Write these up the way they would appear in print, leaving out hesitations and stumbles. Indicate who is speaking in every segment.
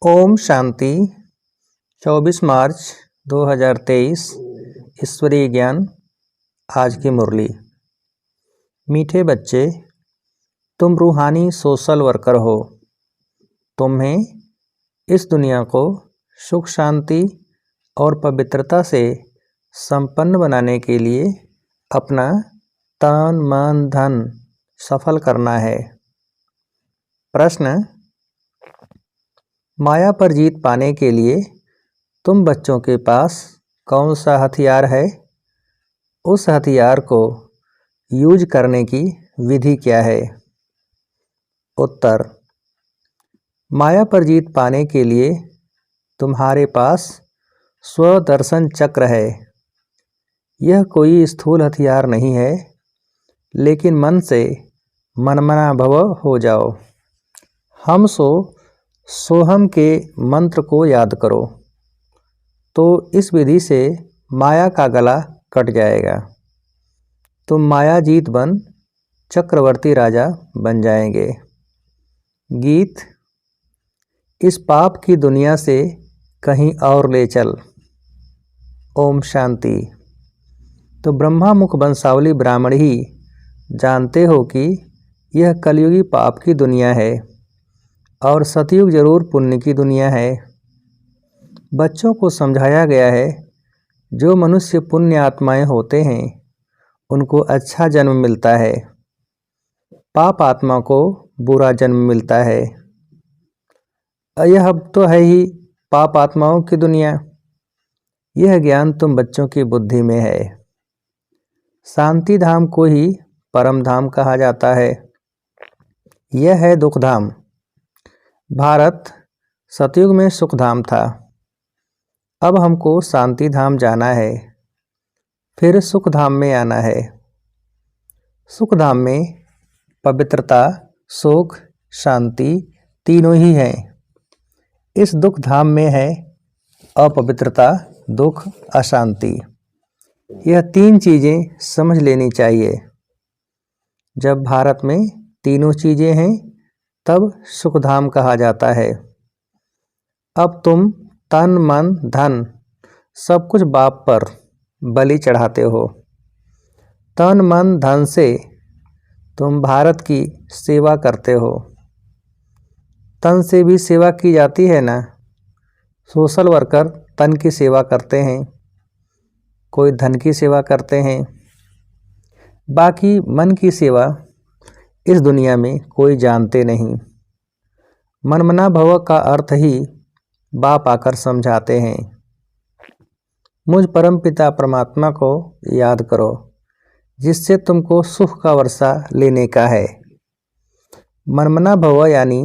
Speaker 1: ओम शांति। 24 मार्च 2023 ईश्वरीय ज्ञान। आज की मुरली। मीठे बच्चे, तुम रूहानी सोशल वर्कर हो। तुम्हें इस दुनिया को सुख शांति और पवित्रता से संपन्न बनाने के लिए अपना तन मन धन सफल करना है। प्रश्न: माया पर जीत पाने के लिए तुम बच्चों के पास कौन सा हथियार है? उस हथियार को यूज करने की विधि क्या है? उत्तर: माया पर जीत पाने के लिए तुम्हारे पास स्वदर्शन चक्र है। यह कोई स्थूल हथियार नहीं है, लेकिन मन से मनमना भव हो जाओ। हम सोहम के मंत्र को याद करो, तो इस विधि से माया का गला कट जाएगा। तुम माया जीत बन चक्रवर्ती राजा बन जाएंगे। गीत: इस पाप की दुनिया से कहीं और ले चल। ओम शांति। तो ब्रह्मा मुख वंशावली ब्राह्मण ही जानते हो कि यह कलयुगी पाप की दुनिया है और सतयुग जरूर पुण्य की दुनिया है। बच्चों को समझाया गया है, जो मनुष्य पुण्य आत्माएं होते हैं उनको अच्छा जन्म मिलता है, पाप आत्मा को बुरा जन्म मिलता है। यह अब तो है ही पाप आत्माओं की दुनिया। यह ज्ञान तुम बच्चों की बुद्धि में है। शांति धाम को ही परम धाम कहा जाता है। यह है दुख धाम। भारत सतयुग में सुख धाम था। अब हमको शांति धाम जाना है, फिर सुख धाम में आना है। सुख धाम में पवित्रता, सुख, शांति तीनों ही हैं। इस दुख धाम में है अपवित्रता, दुख, अशांति। यह तीन चीजें समझ लेनी चाहिए। जब भारत में तीनों चीजें हैं तब सुखधाम कहा जाता है। अब तुम तन मन धन सब कुछ बाप पर बलि चढ़ाते हो। तन मन धन से तुम भारत की सेवा करते हो। तन से भी सेवा की जाती है ना। सोशल वर्कर तन की सेवा करते हैं, कोई धन की सेवा करते हैं, बाकी मन की सेवा इस दुनिया में कोई जानते नहीं। मनमना भव का अर्थ ही बाप आकर समझाते हैं। मुझ परमपिता परमात्मा को याद करो, जिससे तुमको सुख का वर्षा लेने का है। मनमना भव यानी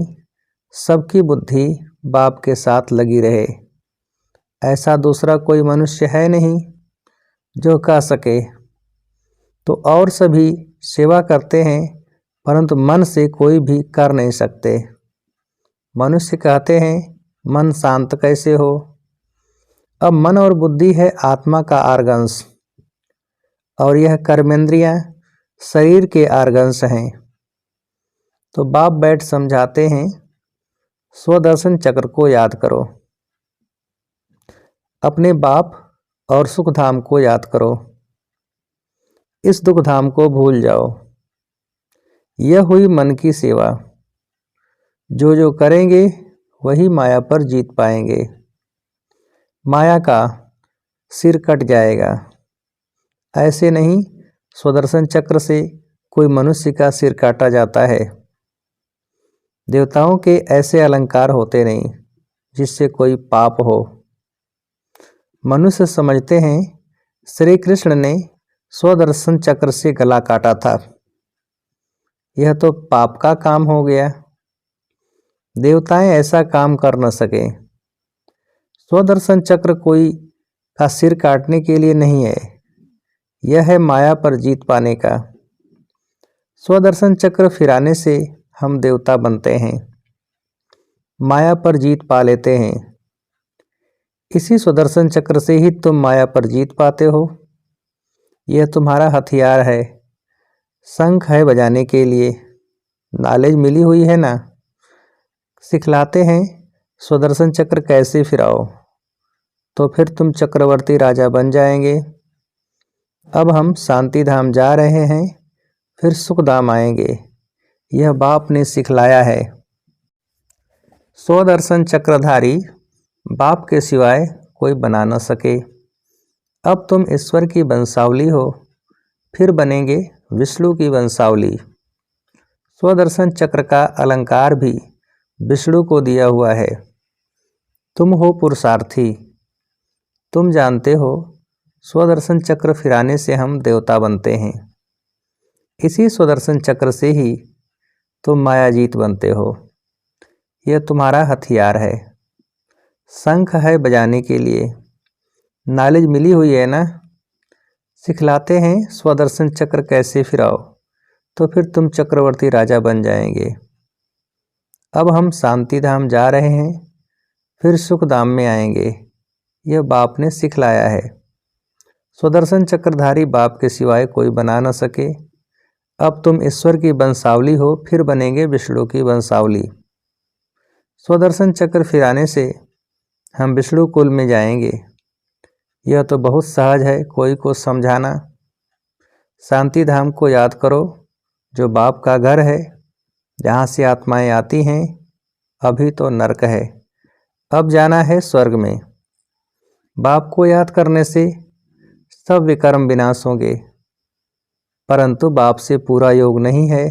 Speaker 1: सबकी बुद्धि बाप के साथ लगी रहे। ऐसा दूसरा कोई मनुष्य है नहीं जो कह सके। तो और सभी सेवा करते हैं, परंतु मन से कोई भी कर नहीं सकते। मनुष्य कहते हैं मन शांत कैसे हो। अब मन और बुद्धि है आत्मा का आर्गंश, और यह कर्मेंद्रियां शरीर के आर्गंश हैं। तो बाप बैठ समझाते हैं, स्वदर्शन चक्र को याद करो। अपने बाप और सुख धाम को याद करो। इस दुख धाम को भूल जाओ। यह हुई मन की सेवा। जो करेंगे वही माया पर जीत पाएंगे। माया का सिर कट जाएगा। ऐसे नहीं स्वदर्शन चक्र से कोई मनुष्य का सिर काटा जाता है। देवताओं के ऐसे अलंकार होते नहीं जिससे कोई पाप हो। मनुष्य समझते हैं श्री कृष्ण ने स्वदर्शन चक्र से गला काटा था, यह तो पाप का काम हो गया। देवताएं ऐसा काम कर न सके। स्वदर्शन चक्र कोई का सिर काटने के लिए नहीं है, यह है माया पर जीत पाने का। स्वदर्शन चक्र फिराने से हम देवता बनते हैं, माया पर जीत पा लेते हैं। इसी स्वदर्शन चक्र से ही तुम माया पर जीत पाते हो। यह तुम्हारा हथियार है। शंख है बजाने के लिए। नॉलेज मिली हुई है ना। सिखलाते हैं सुदर्शन चक्र कैसे फिराओ, तो फिर तुम चक्रवर्ती राजा बन जाएंगे। अब हम शांति धाम जा रहे हैं, फिर सुख धाम आएंगे, यह बाप ने सिखलाया है। सुदर्शन चक्रधारी बाप के सिवाय कोई बना न सके। अब तुम ईश्वर की वंशावली हो, फिर बनेंगे विष्णु की वंशावली। सुदर्शन चक्र का अलंकार भी विष्णु को दिया हुआ है। तुम हो पुरुषार्थी, तुम जानते हो सुदर्शन चक्र फिराने से हम देवता बनते हैं। इसी सुदर्शन चक्र से ही तुम मायाजीत बनते हो। यह तुम्हारा हथियार है, शंख है बजाने के लिए। नॉलेज मिली हुई है ना। सिखलाते हैं सुदर्शन चक्र कैसे फिराओ, तो फिर तुम चक्रवर्ती राजा बन जाएंगे। अब हम शांति धाम जा रहे हैं, फिर सुख धाम में आएंगे, यह बाप ने सिखलाया है। सुदर्शन चक्रधारी बाप के सिवाय कोई बना न सके। अब तुम ईश्वर की वंशावली हो, फिर बनेंगे विष्णु की वंशावली। सुदर्शन चक्र फिराने से हम विष्णु कुल में जाएंगे। यह तो बहुत सहज है कोई को समझाना। शांति धाम को याद करो, जो बाप का घर है, जहाँ से आत्माएं आती हैं। अभी तो नरक है, अब जाना है स्वर्ग में। बाप को याद करने से सब विकर्म विनाश होंगे, परंतु बाप से पूरा योग नहीं है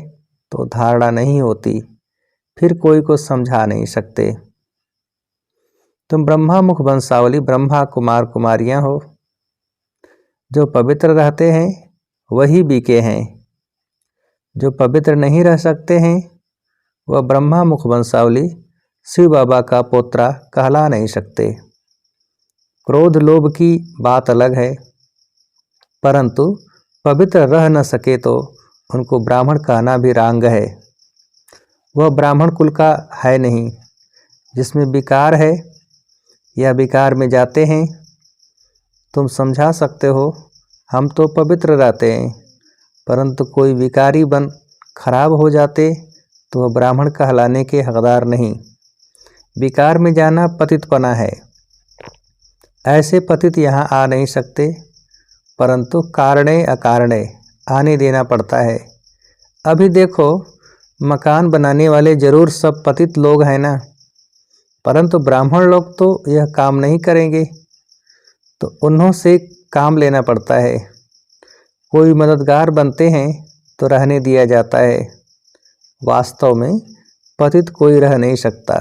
Speaker 1: तो धारणा नहीं होती, फिर कोई को समझा नहीं सकते। तुम ब्रह्मा मुख वंशावली ब्रह्मा कुमार कुमारियां हो। जो पवित्र रहते हैं वही बीके हैं, जो पवित्र नहीं रह सकते हैं वह ब्रह्मा मुख वंशावली शिव बाबा का पोत्रा कहला नहीं सकते। क्रोध लोभ की बात अलग है, परंतु पवित्र रह न सके तो उनको ब्राह्मण कहना भी रांग है। वह ब्राह्मण कुल का है नहीं। जिसमें विकार है या विकार में जाते हैं, तुम समझा सकते हो हम तो पवित्र रहते हैं, परंतु कोई विकारी बन खराब हो जाते तो वह ब्राह्मण कहलाने के हकदार नहीं। विकार में जाना पतितपना है। ऐसे पतित यहाँ आ नहीं सकते, परंतु कारणे अकारणे आने देना पड़ता है। अभी देखो, मकान बनाने वाले जरूर सब पतित लोग हैं ना, परंतु ब्राह्मण लोग तो यह काम नहीं करेंगे, तो उन्हों से काम लेना पड़ता है। कोई मददगार बनते हैं तो रहने दिया जाता है। वास्तव में पतित कोई रह नहीं सकता।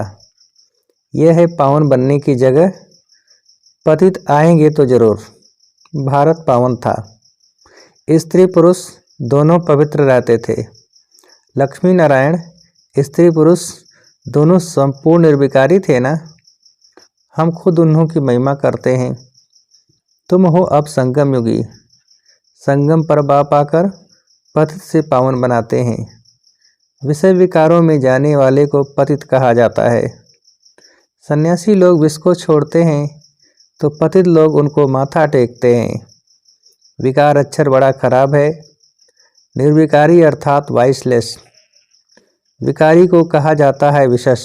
Speaker 1: यह है पावन बनने की जगह। पतित आएंगे तो जरूर। भारत पावन था, स्त्री पुरुष दोनों पवित्र रहते थे। लक्ष्मी नारायण स्त्री पुरुष दोनों संपूर्ण निर्विकारी थे ना। हम खुद उन्हों की महिमा करते हैं। तुम हो अब संगम युगी। संगम पर बाप आकर पतित से पावन बनाते हैं। विषय विकारों में जाने वाले को पतित कहा जाता है। सन्यासी लोग विष को छोड़ते हैं तो पतित लोग उनको माथा टेकते हैं। विकार अक्षर बड़ा खराब है। निर्विकारी अर्थात वाइसलेस। विकारी को कहा जाता है विशेष,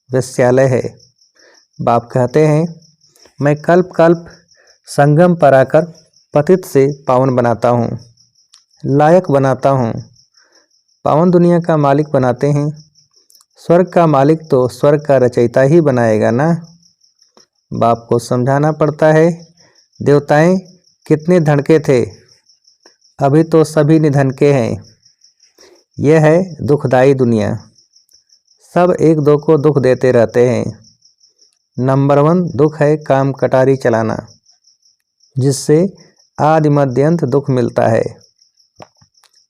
Speaker 1: वेश्यालय है। बाप कहते हैं मैं कल्प कल्प संगम पर आकर पतित से पावन बनाता हूँ, लायक बनाता हूँ। पावन दुनिया का मालिक बनाते हैं। स्वर्ग का मालिक तो स्वर्ग का रचयिता ही बनाएगा ना। बाप को समझाना पड़ता है। देवताएं कितने धनके थे, अभी तो सभी निधन के हैं। यह है दुखदाई दुनिया। सब एक दो को दुख देते रहते हैं। नंबर 1 दुख है काम कटारी चलाना, जिससे आदि मध्यंत दुख मिलता है।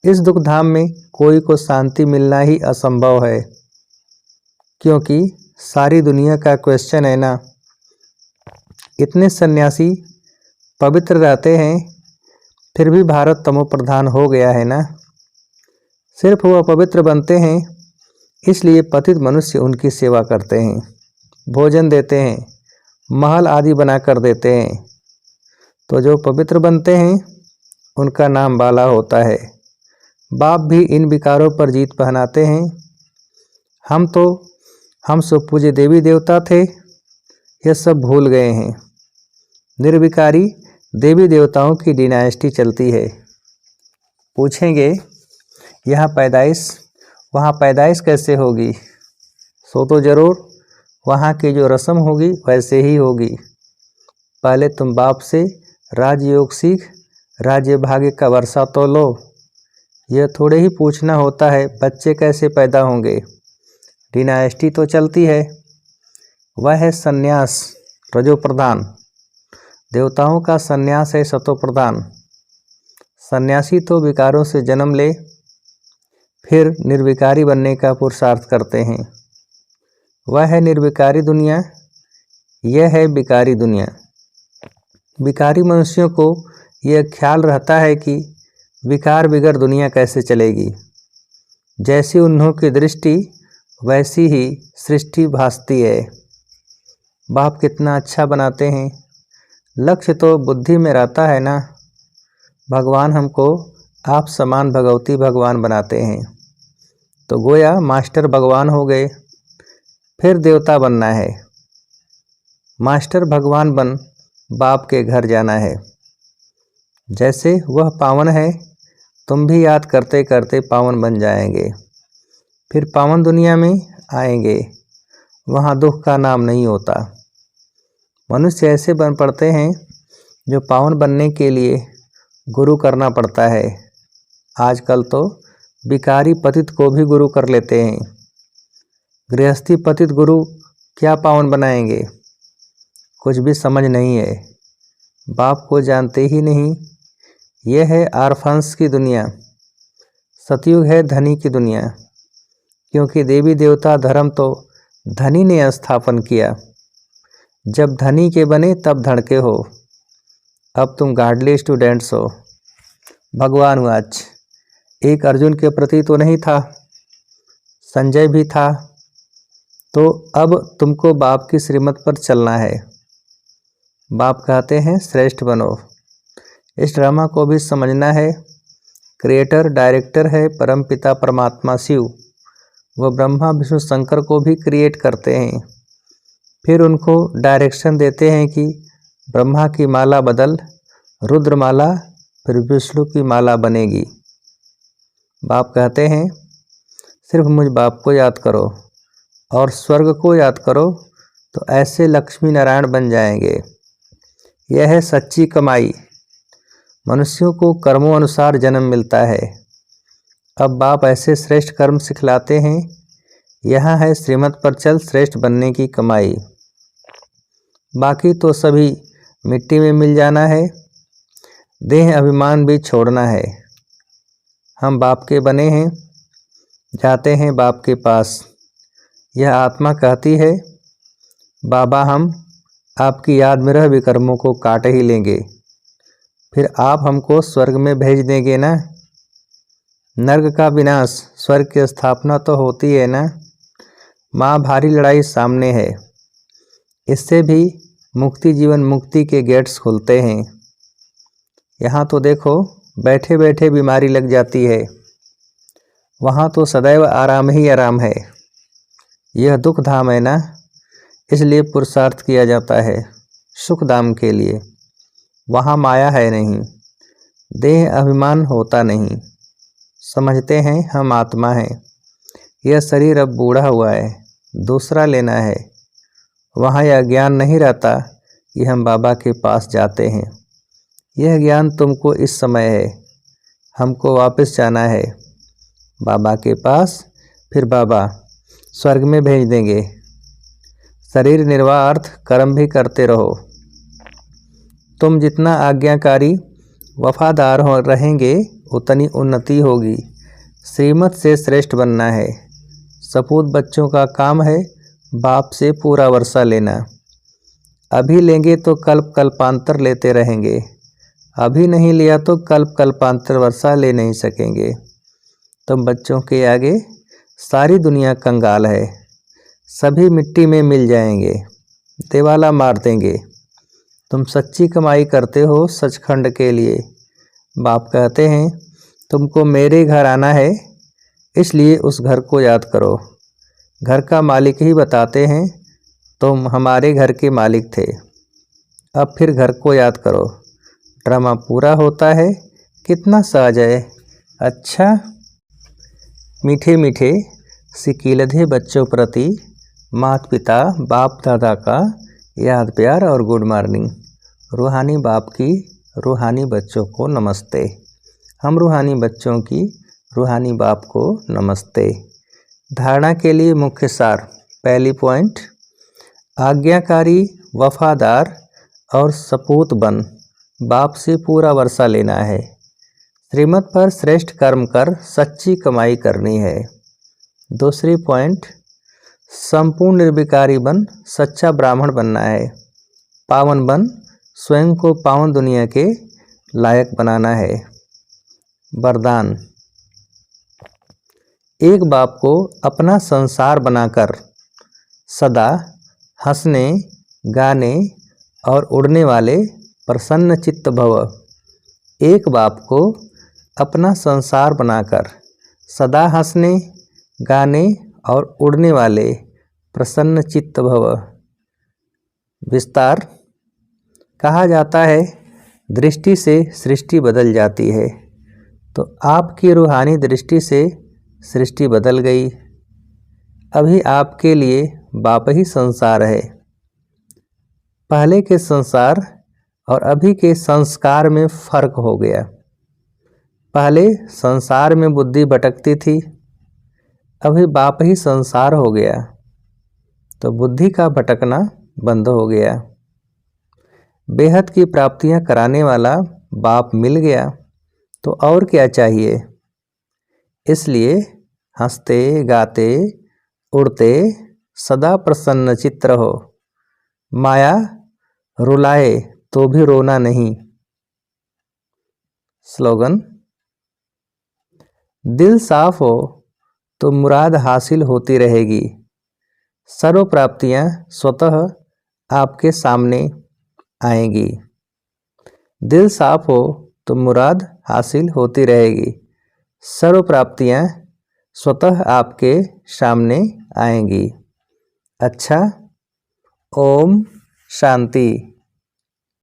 Speaker 1: इस दुख धाम में कोई को शांति मिलना ही असंभव है, क्योंकि सारी दुनिया का क्वेश्चन है ना। इतने सन्यासी पवित्र रहते हैं, फिर भी भारत तमो प्रधान हो गया है ना। सिर्फ वह पवित्र बनते हैं, इसलिए पतित मनुष्य उनकी सेवा करते हैं, भोजन देते हैं, महल आदि बना कर देते हैं। तो जो पवित्र बनते हैं उनका नाम बाला होता है। बाप भी इन विकारों पर जीत पहनाते हैं। हम तो हम सुपूज्य देवी देवता थे, यह सब भूल गए हैं। निर्विकारी देवी देवताओं की डिनाइस्टी चलती है। पूछेंगे यहाँ पैदाइश वहाँ पैदाइश कैसे होगी? सो तो ज़रूर वहाँ की जो रस्म होगी वैसे ही होगी। पहले तुम बाप से राजयोग सीख, राज्य भाग्य का वर्षा तो लो। यह थोड़े ही पूछना होता है बच्चे कैसे पैदा होंगे। डिनाइस्टी तो चलती है। वह है संन्यास, रजो प्रधान। देवताओं का संन्यास है सतो प्रधान। सन्यासी तो विकारों से जन्म ले फिर निर्विकारी बनने का पुरुषार्थ करते हैं। वह है निर्विकारी दुनिया, यह है विकारी दुनिया। विकारी मनुष्यों को यह ख्याल रहता है कि विकार बिगर दुनिया कैसे चलेगी। जैसी उन्हों की दृष्टि वैसी ही सृष्टि भासती है। बाप कितना अच्छा बनाते हैं। लक्ष्य तो बुद्धि में रहता है ना। भगवान हमको आप समान भगवती भगवान बनाते हैं, तो गोया मास्टर भगवान हो गए। फिर देवता बनना है। मास्टर भगवान बन बाप के घर जाना है। जैसे वह पावन है, तुम भी याद करते करते पावन बन जाएंगे। फिर पावन दुनिया में आएंगे, वहाँ दुख का नाम नहीं होता। मनुष्य ऐसे बन पड़ते हैं जो पावन बनने के लिए गुरु करना पड़ता है। आजकल तो विकारी पतित को भी गुरु कर लेते हैं। गृहस्थी पतित गुरु क्या पावन बनाएंगे? कुछ भी समझ नहीं है। बाप को जानते ही नहीं। यह है आरफांस की दुनिया। सतयुग है धनी की दुनिया, क्योंकि देवी देवता धर्म तो धनी ने स्थापन किया। जब धनी के बने तब धड़के हो। अब तुम गार्डली स्टूडेंट्स हो। भगवान वाच एक अर्जुन के प्रति तो नहीं था, संजय भी था। तो अब तुमको बाप की श्रीमत पर चलना है। बाप कहते हैं श्रेष्ठ बनो। इस ड्रामा को भी समझना है। क्रिएटर डायरेक्टर है परम पिता परमात्मा शिव। वह ब्रह्मा विष्णु शंकर को भी क्रिएट करते हैं, फिर उनको डायरेक्शन देते हैं कि ब्रह्मा की माला बदल रुद्र माला, फिर विष्णु की माला बनेगी। बाप कहते हैं सिर्फ मुझ बाप को याद करो और स्वर्ग को याद करो, तो ऐसे लक्ष्मी नारायण बन जाएंगे। यह है सच्ची कमाई। मनुष्यों को कर्मों अनुसार जन्म मिलता है। अब बाप ऐसे श्रेष्ठ कर्म सिखलाते हैं। यहाँ है श्रीमत पर चल श्रेष्ठ बनने की कमाई। बाकी तो सभी मिट्टी में मिल जाना है। देह अभिमान भी छोड़ना है। हम बाप के बने हैं, जाते हैं बाप के पास। यह आत्मा कहती है बाबा हम आपकी याद में रह विकर्मों को काट ही लेंगे, फिर आप हमको स्वर्ग में भेज देंगे ना। नर्क का विनाश, स्वर्ग की स्थापना तो होती है ना। माँ भारी लड़ाई सामने है। इससे भी मुक्ति जीवन मुक्ति के गेट्स खुलते हैं। यहाँ तो देखो बैठे बैठे बीमारी लग जाती है, वहाँ तो सदैव आराम ही आराम है। यह दुख धाम है ना, इसलिए पुरुषार्थ किया जाता है सुख धाम के लिए। वहाँ माया है नहीं, देह अभिमान होता नहीं। समझते हैं हम आत्मा हैं। यह शरीर अब बूढ़ा हुआ है, दूसरा लेना है। वहाँ यह ज्ञान नहीं रहता कि हम बाबा के पास जाते हैं। यह ज्ञान तुमको इस समय है, हमको वापस जाना है बाबा के पास। फिर बाबा स्वर्ग में भेज देंगे। शरीर निर्वाह अर्थ कर्म भी करते रहो। तुम जितना आज्ञाकारी वफादार हो रहेंगे उतनी उन्नति होगी। श्रीमत से श्रेष्ठ बनना है। सपूत बच्चों का काम है बाप से पूरा वर्षा लेना। अभी लेंगे तो कल्प कल्पांतर लेते रहेंगे, अभी नहीं लिया तो कल्प कल्पांतर वर्षा ले नहीं सकेंगे। तुम बच्चों के आगे सारी दुनिया कंगाल है। सभी मिट्टी में मिल जाएंगे, देवाला मार देंगे। तुम सच्ची कमाई करते हो सचखंड के लिए। बाप कहते हैं तुमको मेरे घर आना है, इसलिए उस घर को याद करो। घर का मालिक ही बताते हैं तुम हमारे घर के मालिक थे। अब फिर घर को याद करो। ड्रामा पूरा होता है। कितना सहज है। अच्छा। मीठे मीठे सिकीलधे बच्चों प्रति माता पिता बाप दादा का याद प्यार और गुड मॉर्निंग। रूहानी बाप की रूहानी बच्चों को नमस्ते। हम रूहानी बच्चों की रूहानी बाप को नमस्ते। धारणा के लिए मुख्य सार। पहली पॉइंट, आज्ञाकारी, वफादार और सपूत बन बाप से पूरा वर्षा लेना है। श्रीमत पर श्रेष्ठ कर्म कर सच्ची कमाई करनी है। दूसरी पॉइंट, संपूर्ण निर्विकारी बन सच्चा ब्राह्मण बनना है। पावन बन स्वयं को पावन दुनिया के लायक बनाना है। वरदान, एक बाप को अपना संसार बनाकर सदा हंसने, गाने और उड़ने वाले प्रसन्न चित्त भव। एक बाप को अपना संसार बनाकर सदा हंसने, गाने और उड़ने वाले प्रसन्न चित्त भव। विस्तार, कहा जाता है दृष्टि से सृष्टि बदल जाती है, तो आपकी रूहानी दृष्टि से सृष्टि बदल गई। अभी आपके लिए बाप ही संसार है। पहले के संसार और अभी के संस्कार में फर्क हो गया। पहले संसार में बुद्धि भटकती थी, अभी बाप ही संसार हो गया, तो बुद्धि का भटकना बंद हो गया। बेहद की प्राप्तियां कराने वाला बाप मिल गया, तो और क्या चाहिए। इसलिए हंसते, गाते, उड़ते, सदा प्रसन्न चित्त रहो। माया रुलाए तो भी रोना नहीं। स्लोगन, दिल साफ हो तो मुराद हासिल होती रहेगी। सर्व प्राप्तियां स्वतः आपके सामने आएंगी। दिल साफ हो तो मुराद हासिल होती रहेगी। सर्व प्राप्तियां स्वतः आपके सामने आएंगी। अच्छा। ओम शांति।